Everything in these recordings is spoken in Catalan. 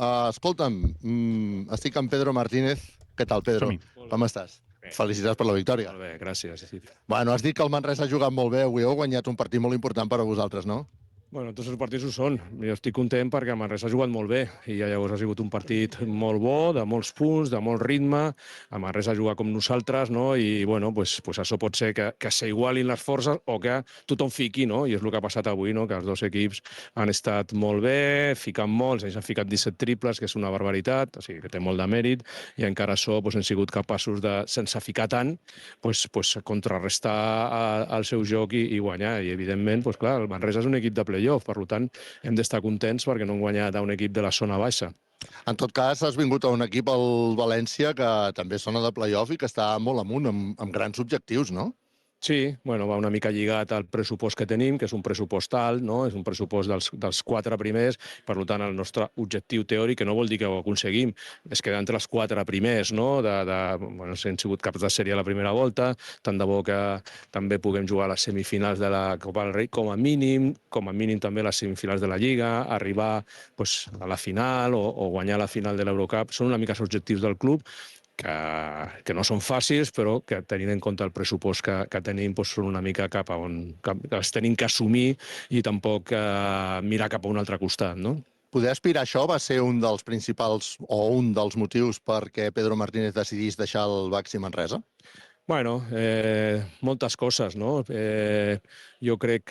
Escolta'm, estic amb Pedro Martínez. Què tal, Pedro? Som-hi. Com estàs? Bé. Felicitats per la victòria. Molt bé, gràcies. Sí. Bueno, has dit que el Manresa ha jugat molt bé. Avui heu guanyat un partit molt important per a vosaltres, no? Bueno, tots els partits ho són. Jo estic content perquè el Manresa ha jugat molt bé i llavors ha sigut un partit molt bo, de molts punts, de molt ritme. El Manresa ha jugat com nosaltres, no? I bueno, pues això pot ser que s'igualin les forces o que tothom fiqui, no? I és el que ha passat avui, no? Que els dos equips han estat molt bé, ficant molts, ells han ficat 17 triples, que és una barbaritat, o sigui que té molt de mèrit, i encara això hem sigut capaços de, sense ficar tant, contrarrestar el seu joc i guanyar. I evidentment, clar, el Manresa és un equip de playoff, per tant, hem d'estar contents perquè no hem guanyat a un equip de la zona baixa. En tot cas, has vingut a un equip, el València, que també és zona de playoff i que està molt amunt, amb grans objectius, no? Sí, bueno, va una mica lligat al pressupost que tenim, que és un pressupost alt, no? És un pressupost dels 4 primers, per tant, el nostre objectiu teòric, que no vol dir que ho aconseguim, és quedar entre els 4 primers, no? Bueno, hem sigut caps de sèrie a la primera volta, tant de bo que també puguem jugar a les semifinals de la Copa del Rei, com a mínim també a les semifinals de la Lliga, arribar a la final o guanyar la final de l'Eurocup. Són una mica els objectius del club, que no són fàcils, però que tenint en compte el pressupost que tenim, són una mica cap a on els tenim que assumir i tampoc mirar cap a un altre costat, no? Poder aspirar a això va ser un dels principals o un dels motius perquè Pedro Martínez decidís deixar el Baxi Manresa? Bueno, moltes coses, no? Jo crec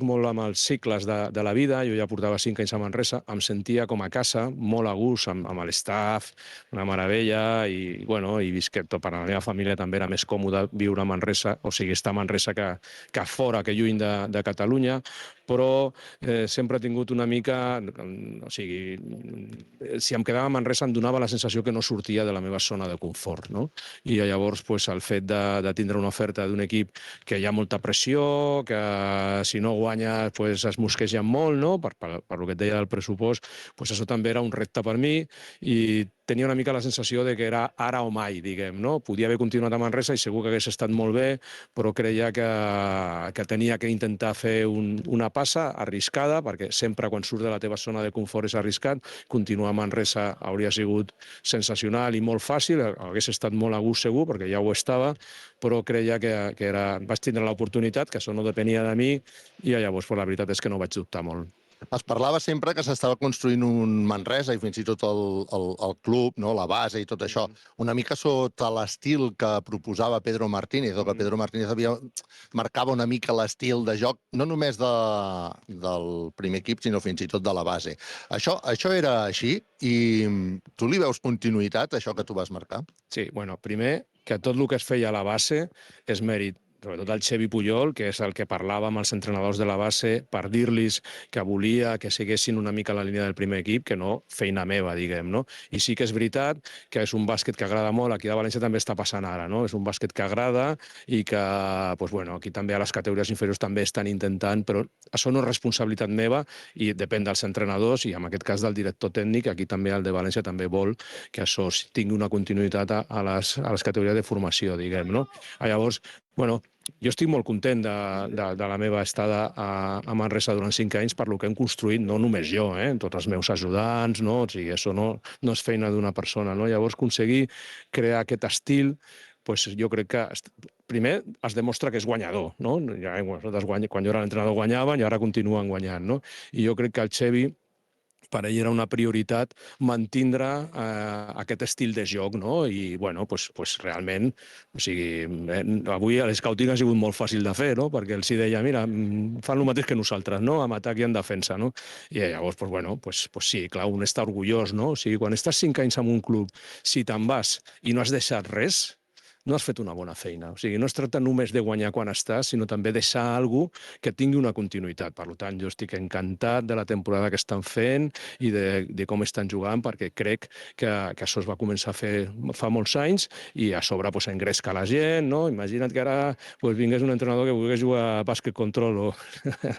molt amb els cicles de la vida. Jo ja portava 5 anys a Manresa, em sentia com a casa, molt a gust, amb l'estaf, una meravella, i visc per a la meva família també era més còmode viure a Manresa, o sigui, estar a Manresa que fora, que lluny de Catalunya, però sempre he tingut una mica... O sigui, si em quedava a Manresa em donava la sensació que no sortia de la meva zona de confort, no? I llavors el fet de tindre una oferta d'un equip que hi ha molta pressió, que si no guanya es mosquegen molt, no? Per el que et deia del pressupost, això també era un repte per mi i tenia una mica la sensació de que era ara o mai, diguem, no? Podia haver continuat a Manresa i segur que hagués estat molt bé, però creia que tenia que intentar fer una passa arriscada, perquè sempre quan surts de la teva zona de confort és arriscat. Continuar a Manresa hauria sigut sensacional i molt fàcil, hagués estat molt a gust segur, perquè ja ho estava, però creia que vaig tindre l'oportunitat, que això no depenia de mi, i llavors la veritat és que no vaig dubtar molt. Es parlava sempre que s'estava construint un Manresa i fins i tot el club, no? La base i tot això, una mica sota l'estil que proposava Pedro Martínez, o que Pedro Martínez marcava una mica l'estil de joc, no només del primer equip, sinó fins i tot de la base. Això era així i tu li veus continuïtat, això que tu vas marcar? Sí, bueno, primer, que tot el que es feia a la base és mèrit, sobretot el Xevi Puyol, que és el que parlava amb els entrenadors de la base per dir-los que volia que seguessin una mica la línia del primer equip, que no feina meva, diguem, no? I sí que és veritat que és un bàsquet que agrada molt, aquí a València també està passant ara, no? És un bàsquet que agrada i que, aquí també a les categories inferiors també estan intentant, però això no és responsabilitat meva i depèn dels entrenadors i en aquest cas del director tècnic, aquí també el de València també vol que això tingui una continuïtat a les categories de formació, diguem, no? Llavors, jo estic molt content de la meva estada a Manresa durant 5 anys per lo que hem construït, no només jo, tots els meus ajudants, no? O sigui, això no és feina d'una persona, no? Llavors, aconseguir crear aquest estil, jo crec que primer es demostra que és guanyador, no? Quan jo era l'entrenador guanyaven i ara continuen guanyant, no? I jo crec que el Xevi, per ell era una prioritat mantindre aquest estil de joc, no? I, realment, o sigui, avui l'escouting ha sigut molt fàcil de fer, no? Perquè els deia, mira, fan el mateix que nosaltres, no? En atac i en defensa, no? I llavors, sí, clar, un està orgullós, no? O sigui, quan estàs 5 anys en un club, si te'n vas i no has deixat res, no has fet una bona feina. O sigui, no es tracta només de guanyar quan estàs, sinó també deixar alguna cosa que tingui una continuïtat. Per tant, jo estic encantat de la temporada que estan fent i de com estan jugant, perquè crec que això es va començar a fer fa molts anys i a sobre engresca la gent, no? Imagina't que ara vingués un entrenador que volgués jugar a bàsquet control o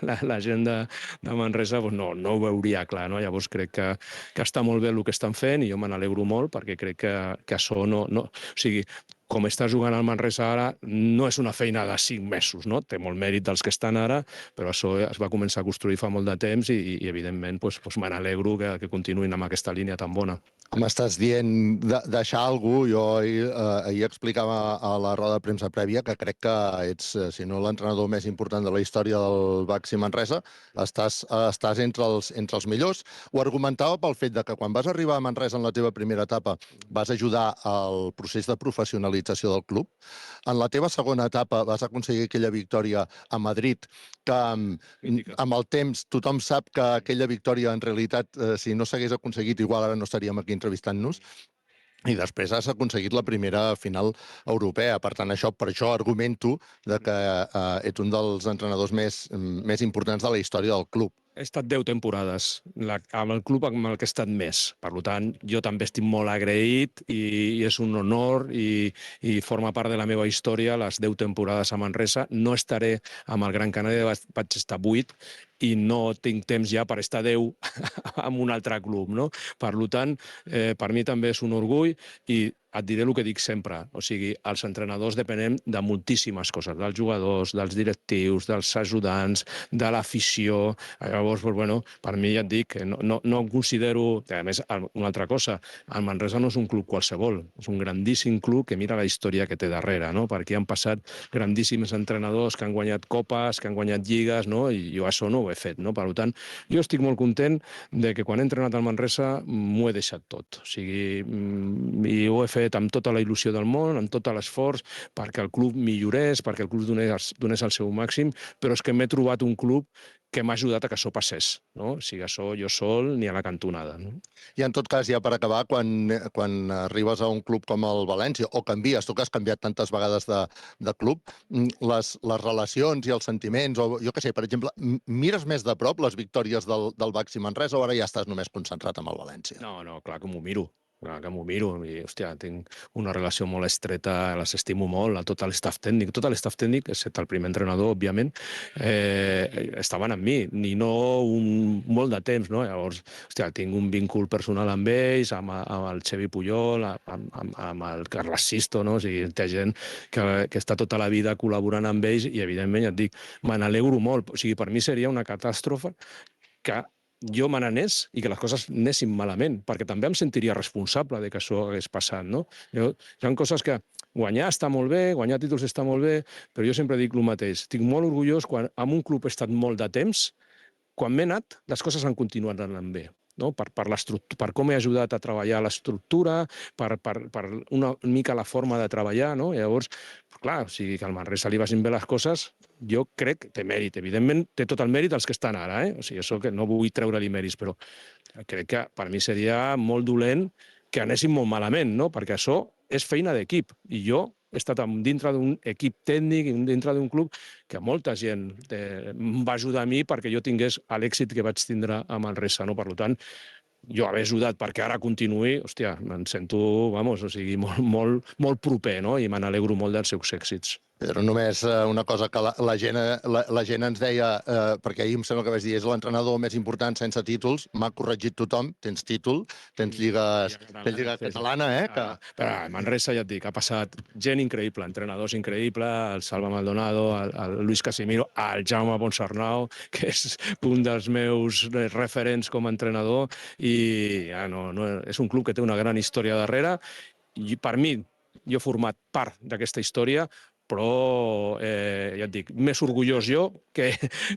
la gent de Manresa no ho veuria clar, no? Llavors crec que està molt bé el que estan fent i jo me n'alegro molt perquè crec que això no... O sigui, com està jugant el Manresa ara, no és una feina de 5 mesos, no? Té molt mèrit dels que estan ara, però això es va començar a construir fa molt de temps i evidentment, me n'alegro que continuïn amb aquesta línia tan bona. M'estàs dient deixar algú. Jo ahir explicava a la roda de premsa prèvia que crec que ets, si no l'entrenador més important de la història del Baxi Manresa, estàs entre els millors. Ho argumentava pel fet de que quan vas arribar a Manresa en la teva primera etapa vas ajudar al procés de professionalització del club. En la teva segona etapa vas aconseguir aquella victòria a Madrid que amb el temps tothom sap que aquella victòria en realitat, si no s'hagués aconseguit, igual ara no estaríem aquí entrevistant-nos, i després has aconseguit la primera final europea. Per tant, per això argumento de que ets un dels entrenadors més importants de la història del club. He estat 10 temporades amb el club amb el que he estat més. Per tant, jo també estic molt agraït i és un honor i forma part de la meva història les 10 temporades a Manresa. No estaré amb el Gran Canària, vaig estar 8 i no tinc temps ja per estar 10 amb un altre club, no? Per tant, per mi també és un orgull i et diré el que dic sempre. O sigui, els entrenadors depenem de moltíssimes coses, dels jugadors, dels directius, dels ajudants, de l'afició. Llavors, per mi ja et dic que no em considero... A més, una altra cosa, el Manresa no és un club qualsevol, és un grandíssim club que mira la història que té darrere, no? Perquè han passat grandíssims entrenadors que han guanyat copes, que han guanyat lligues, no? I jo això no ho he fet, no? Per tant, jo estic molt content de que quan he entrenat al Manresa m'ho he deixat tot. O sigui, i ho he fet amb tota la il·lusió del món, amb tot l'esforç, perquè el club millorés, perquè el club donés el seu màxim, però és que m'he trobat un club que m'ha ajudat a que això passés, no? O sigui, això jo sol ni a la cantonada, no? I en tot cas, ja per acabar, quan arribes a un club com el València, o canvies, tu que has canviat tantes vegades de club, les relacions i els sentiments, o jo què sé, per exemple, mires més de prop les victòries del Baxi Manresa o ara ja estàs només concentrat amb el València? No, clar que m'ho miro. Clar que m'ho miro i, hòstia, tinc una relació molt estreta, les estimo molt, a tot l'estaf tècnic. Tot l'estaf tècnic, excepte el primer entrenador, òbviament, estaven amb mi, ni no molt de temps, no? Llavors, hòstia, tinc un vincul personal amb ells, amb el Xevi Puyol, amb el Carles Sisto, no? O sigui, té gent que està tota la vida col·laborant amb ells i, evidentment, ja et dic, me n'alegro molt. O sigui, per mi seria una catàstrofe que jo me n'anés i que les coses anessin malament, perquè també em sentiria responsable de que això hagués passat, no? Hi ha coses que guanyar està molt bé, guanyar títols està molt bé, però jo sempre dic el mateix. Estic molt orgullós quan en un club he estat molt de temps, quan m'he anat, les coses han continuat anant bé. No? Per com he ajudat a treballar l'estructura, per una mica la forma de treballar, no? Llavors, clar, o sigui, que al Manresa li vagin bé les coses, jo crec que té mèrit. Evidentment, té tot el mèrit els que estan ara, O sigui, això que no vull treure-li mèrits, però crec que per mi seria molt dolent que anessin molt malament, no? Perquè això és feina d'equip. I jo he estat dintre d'un equip tècnic i dintre d'un club que molta gent em va ajudar a mi perquè jo tingués l'èxit que vaig tindre a Manresa, no? Per tant, jo haver ajudat perquè ara continuï, hòstia, me'n sento, o sigui, molt proper, no? I me n'alegro molt dels seus èxits. Pedro, només una cosa que la gent ens deia, perquè ahir em sembla que vaig dir, és l'entrenador més important sense títols, m'ha corregit tothom, tens títol, tens lliga catalana, Però a Manresa, ja et dic, ha passat gent increïble, entrenadors increïbles, el Salva Maldonado, el Luis Casimiro, el Jaume Ponsarnau, que és un dels meus referents com a entrenador, i és un club que té una gran història darrere, i per mi, jo he format part d'aquesta història, però, ja et dic, més orgullós jo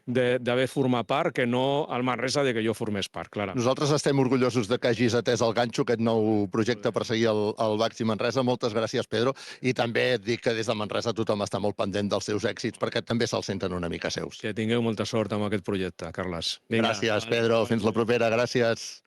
d'haver format part que no el Manresa de que jo formés part, clarament. Nosaltres estem orgullosos de que hagis atès el ganxo, aquest nou projecte per seguir el Baxi Manresa. Moltes gràcies, Pedro. I també et dic que des de Manresa tothom està molt pendent dels seus èxits, perquè també se'ls senten una mica seus. Que tingueu molta sort amb aquest projecte, Carles. Gràcies, Pedro. Fins la propera. Gràcies.